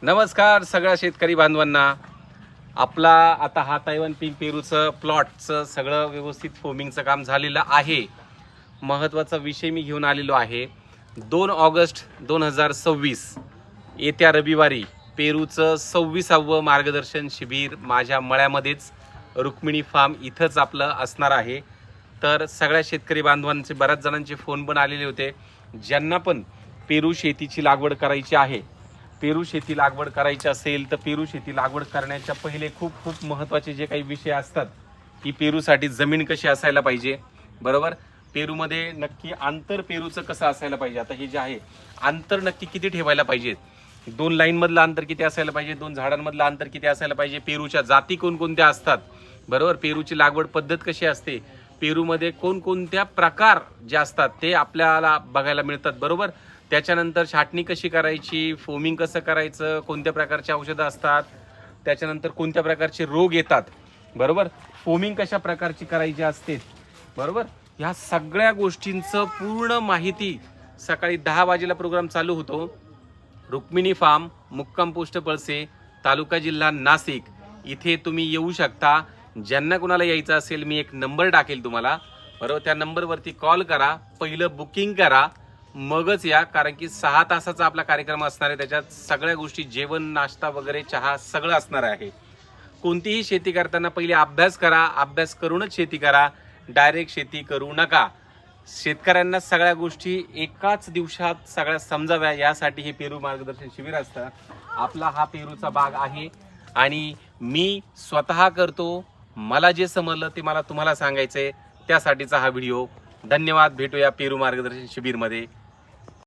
नमस्कार सगळ्या शेतकरी बांधवांना. आपला आता हा तायवान पिंक पेरूचं प्लॉटचं सगळं व्यवस्थित फोमिंगचं काम झालेलं आहे. महत्त्वाचा विषय मी घेऊन आलेलो आहे. 2 ऑगस्ट 2026 येत्या रविवारी पेरूचं 26वे मार्गदर्शन शिबिर माझ्या मळ्यामध्येच रुक्मिणी फार्म इथंच आपलं असणार आहे. तर सगळ्या शेतकरी बांधवांचे बऱ्याच जणांचे फोन पण आलेले होते, ज्यांना पण पेरू शेतीची लागवड करायची आहे. पेरू शेती लागवड करायची असेल तर पेरू शेती लागवड करण्याच्या पहिले खूप महत्त्वाचे जे काही विषय असतात की पेरूसाठी जमीन कशी असायला पाहिजे, बरोबर. पेरूमध्ये नक्की आंतर पेरूचं कसं असायला पाहिजे. आता हे जे आहे अंतर नक्की किती ठेवायला पाहिजे, 2 लाईनमधलं अंतर किती असायला पाहिजे, 2 झाडांमधलं अंतर किती असायला पाहिजे, पेरूच्या जाती कोणकोणत्या असतात, बरोबर. पेरूची लागवड पद्धत कशी असते, पेरूमध्ये कोणकोणत्या प्रकार जे असतात ते आपल्याला बघायला मिळतात, बरोबर. त्याच्यानंतर छाटणी कशी करायची, फोमिंग कसं करायचं, कोणत्या प्रकारची औषधं असतात, त्याच्यानंतर कोणत्या प्रकारचे रोग येतात, बरोबर. फोमिंग कशा प्रकारची करायची असते, बरोबर. ह्या सगळ्या गोष्टींचं पूर्ण माहिती सकाळी 10 वाजेला प्रोग्राम चालू होतो. रुक्मिणी फार्म, मुक्काम पोस्ट पळसे, तालुका जिल्हा नाशिक, इथे तुम्ही येऊ शकता. ज्यांना कुणाला यायचं असेल मी एक नंबर टाकेल तुम्हाला, बरोबर. त्या नंबरवरती कॉल करा, पहिलं बुकिंग करा, मगच या. कारण की 6 तासाचा आपला कार्यक्रम असणार आहे. त्याच्यात सगळ्या गोष्टी, जेवण, नाश्ता वगैरे, चहा सगळं असणार आहे. कोणतीही शेती करताना पहिले अभ्यास करा, अभ्यास करूनच शेती करा, डायरेक्ट शेती करू नका. शेतकऱ्यांना सगळ्या गोष्टी एकाच दिवसात सगळ्या समजाव्या यासाठी हे पेरू मार्गदर्शन शिबिर असतं. आपला हा पेरूचा बाग आहे आणि मी स्वतः करतो. मला जे समजलं ते मला तुम्हाला सांगायचंय, त्यासाठीचा हा व्हिडिओ. धन्यवाद. भेटूया पेरू मार्गदर्शन शिबिरमध्ये.